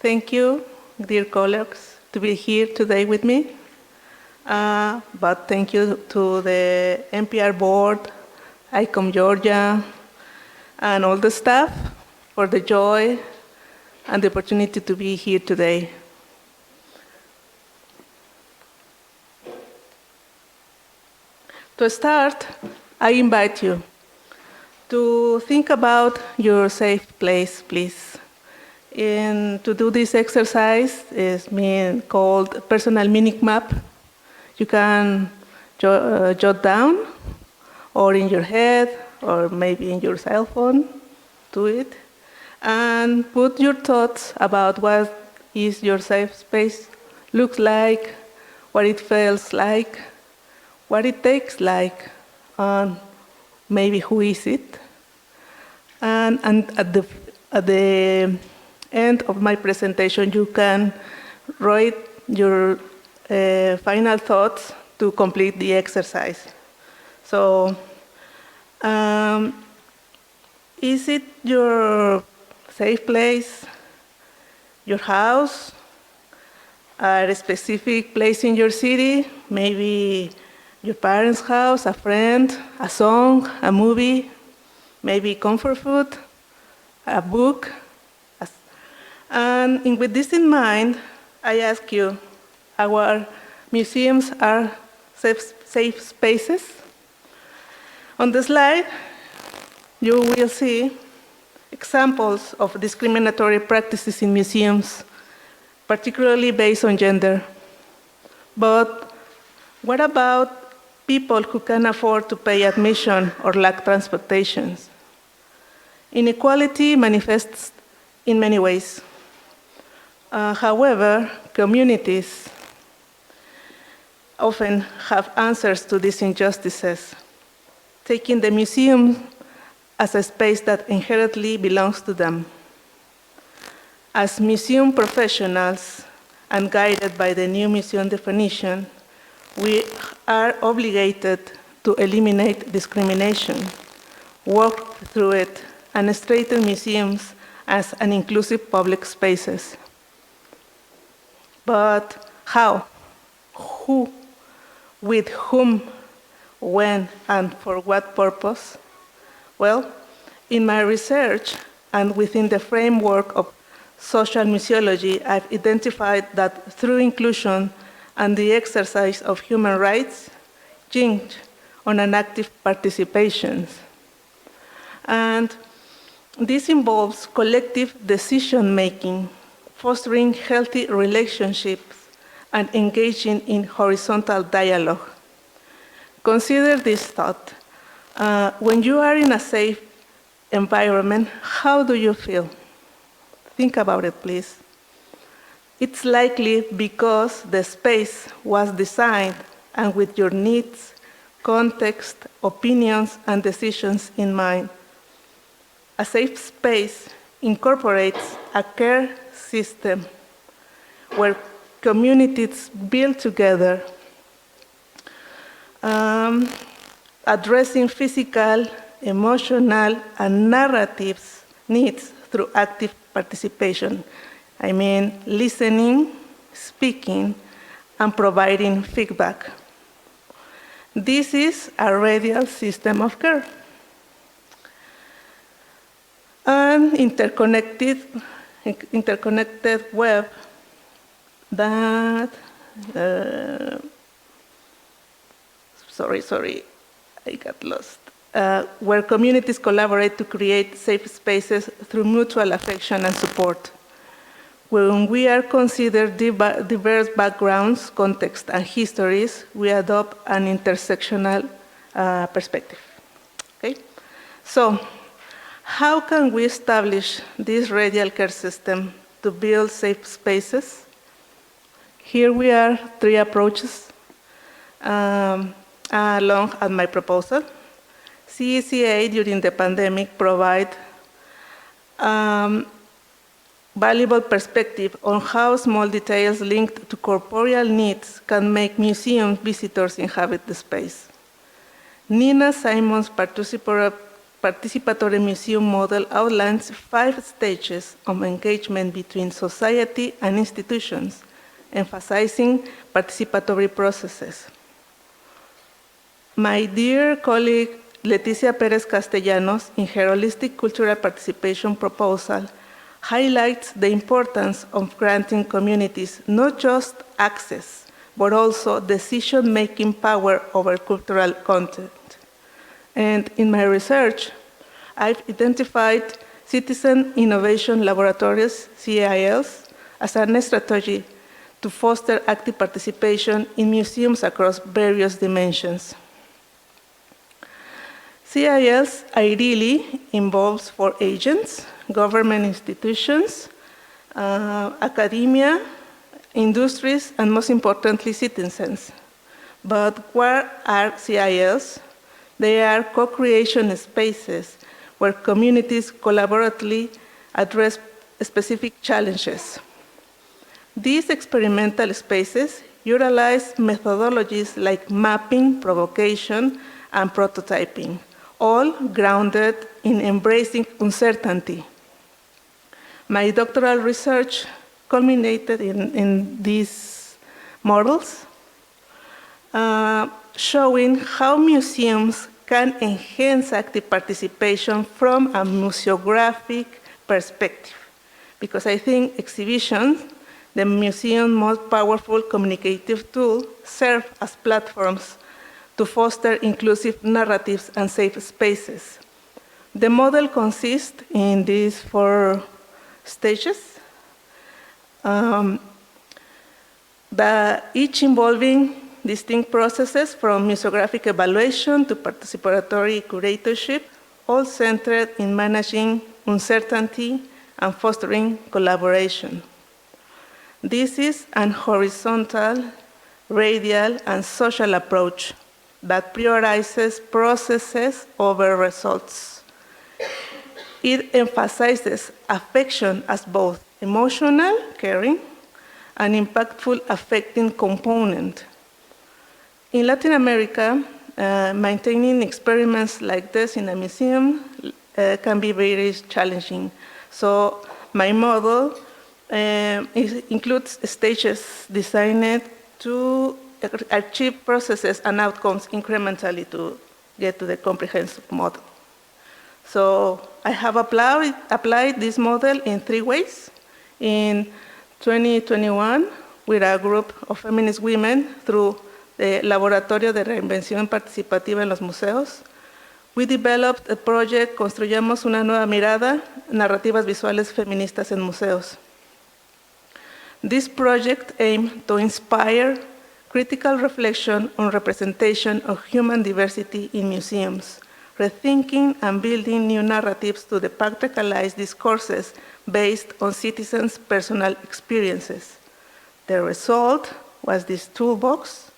Thank you, dear colleagues, to be here today with me. But thank you to the NPR board, ICOM Georgia, and all the staff for the joy and the opportunity to be here today. To start, I invite you to think about your safe place, please. And to do this exercise is called personal mimic map. You can jot down, or in your head, or maybe in your cell phone, do it, and put your thoughts about what is your safe space looks like, what it feels like, what it takes like, and maybe who is it. And at the end of my presentation, you can write your final thoughts to complete the exercise. So, is it your safe place, your house, a specific place in your city, maybe your parents' house, a friend, a song, a movie, maybe comfort food, a book? And with this in mind, I ask you, our museums are safe spaces? On the slide, you will see examples of discriminatory practices in museums, particularly based on gender. But what about people who can afford to pay admission or lack transportation? Inequality manifests in many ways. However, communities often have answers to these injustices, taking the museum as a space that inherently belongs to them. As museum professionals and guided by the new museum definition, we are obligated to eliminate discrimination, work through it, and strengthen museums as an inclusive public spaces. But how? Who? With whom? When? And for what purpose? Well, in my research and within the framework of social museology, I've identified that through inclusion and the exercise of human rights, hinge on an active participation. And this involves collective decision-making, fostering healthy relationships, and engaging in horizontal dialogue. Consider this thought. When you are in a safe environment, how do you feel? Think about it, please. It's likely because the space was designed and with your needs, context, opinions, and decisions in mind. A safe space incorporates a care system where communities build together, addressing physical, emotional, and narratives needs through active participation. I mean, listening, speaking, and providing feedback. This is a radial system of care. An interconnected web that, sorry, I got lost, where communities collaborate to create safe spaces through mutual affection and support. When we are considered diverse backgrounds, contexts, and histories, we adopt an intersectional perspective. Okay? So, how can we establish this radial care system to build safe spaces? Here we are, 3 approaches along at my proposal. CECA during the pandemic provide valuable perspective on how small details linked to corporeal needs can make museum visitors inhabit the space. Nina Simon's participatory museum model outlines 5 stages of engagement between society and institutions, emphasizing participatory processes. My dear colleague Leticia Perez Castellanos, in her holistic cultural participation proposal, highlights the importance of granting communities not just access, but also decision-making power over cultural content. And in my research, I've identified Citizen Innovation Laboratories, CILs, as a strategy to foster active participation in museums across various dimensions. CILs ideally involves 4 agents: government institutions, academia, industries, and most importantly, citizens. But what are CILs? They are co-creation spaces where communities collaboratively address specific challenges. These experimental spaces utilize methodologies like mapping, provocation, and prototyping, all grounded in embracing uncertainty. My doctoral research culminated in these models, showing how museums can enhance active participation from a museographic perspective. Because I think exhibitions, the museum's most powerful communicative tool, serve as platforms to foster inclusive narratives and safe spaces. The model consists in these 4 stages, each involving distinct processes from museographic evaluation to participatory curatorship, all centered in managing uncertainty and fostering collaboration. This is an horizontal, radial, and social approach that prioritizes processes over results. It emphasizes affection as both emotional, caring, and impactful affecting component. In Latin America, maintaining experiments like this in a museum can be very challenging. So my model includes stages designed to achieve processes and outcomes incrementally to get to the comprehensive model. So I have applied this model in 3 ways. In 2021, with a group of feminist women through the Laboratorio de Reinvención Participativa en los Museos, we developed a project Construyamos una nueva mirada, narrativas visuales feministas en museos. This project aimed to inspire critical reflection on representation of human diversity in museums, rethinking and building new narratives to departmentalize discourses based on citizens' personal experiences. The result was this toolbox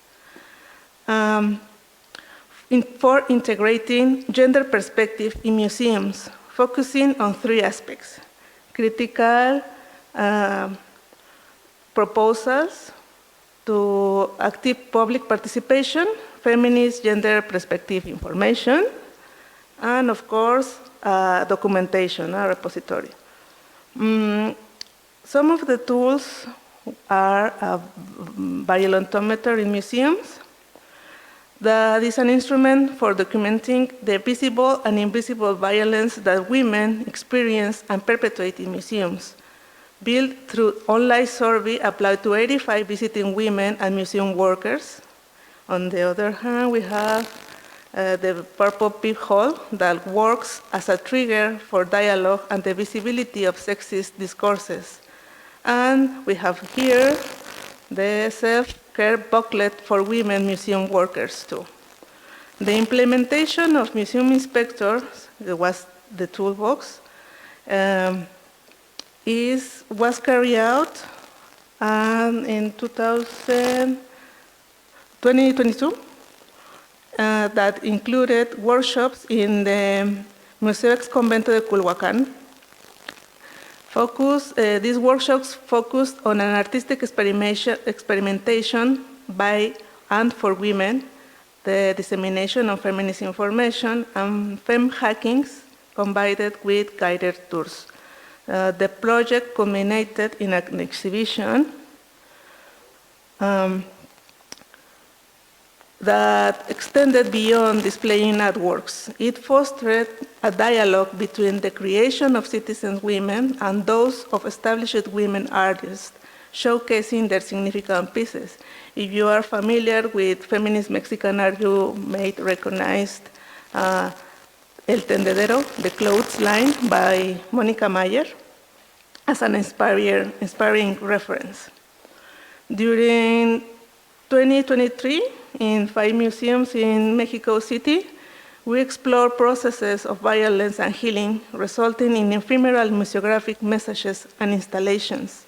for integrating gender perspective in museums, focusing on 3 aspects: critical proposals to active public participation, feminist gender perspective information, and of course, documentation, a repository. Some of the tools are a violentometer in museums. That is an instrument for documenting the visible and invisible violence that women experience and perpetuate in museums, built through online survey applied to 85 visiting women and museum workers. On the other hand, we have the purple peephole that works as a trigger for dialogue and the visibility of sexist discourses. And we have here the self-care booklet for women museum workers too. The implementation of museum inspectors, that was the toolbox, was carried out in 2022 that included workshops in the Museo Ex Convento de Culhuacán. These workshops focused on an artistic experimentation by and for women the dissemination of feminist information, and fem hackings combined with guided tours. The project culminated in an exhibition that extended beyond displaying artworks. It fostered a dialogue between the creation of citizen women and those of established women artists, showcasing their significant pieces. If you are familiar with feminist Mexican art, you may recognize El Tendedero, the clothes line by Mónica Mayer, as an inspiring reference. During 2023, in 5 museums in Mexico City, we explore processes of violence and healing, resulting in ephemeral museographic messages and installations.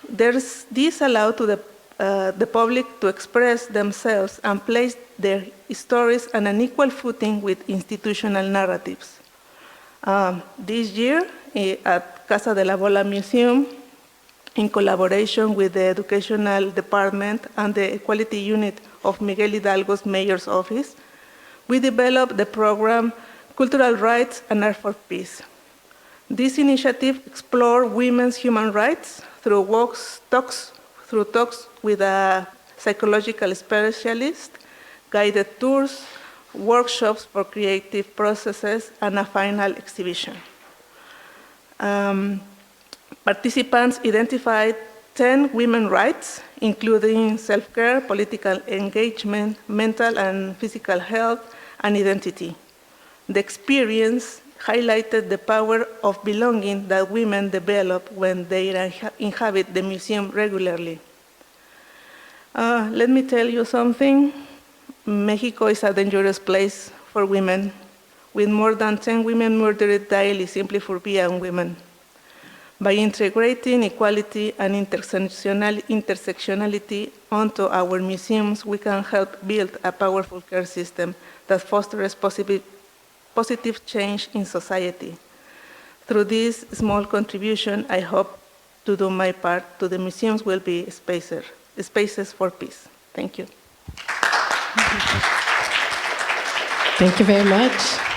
This allows to the public to express themselves and place their stories on an equal footing with institutional narratives. This year, at Casa de la Bola Museum, in collaboration with the Educational Department and the Equality Unit of Miguel Hidalgo's Mayor's Office, we developed the program Cultural Rights and Art for Peace. This initiative explored women's human rights through talks with a psychological specialist, guided tours, workshops for creative processes, and a final exhibition. Participants identified 10 women's rights, including self-care, political engagement, mental and physical health, and identity. The experience highlighted the power of belonging that women develop when they inhabit the museum regularly. Let me tell you something. Mexico is a dangerous place for women, with more than 10 women murdered daily simply for being women. By integrating equality and intersectionality onto our museums, we can help build a powerful care system that fosters positive change in society. Through this small contribution, I hope to do my part to the museums will be spaces for peace. Thank you. Thank you very much.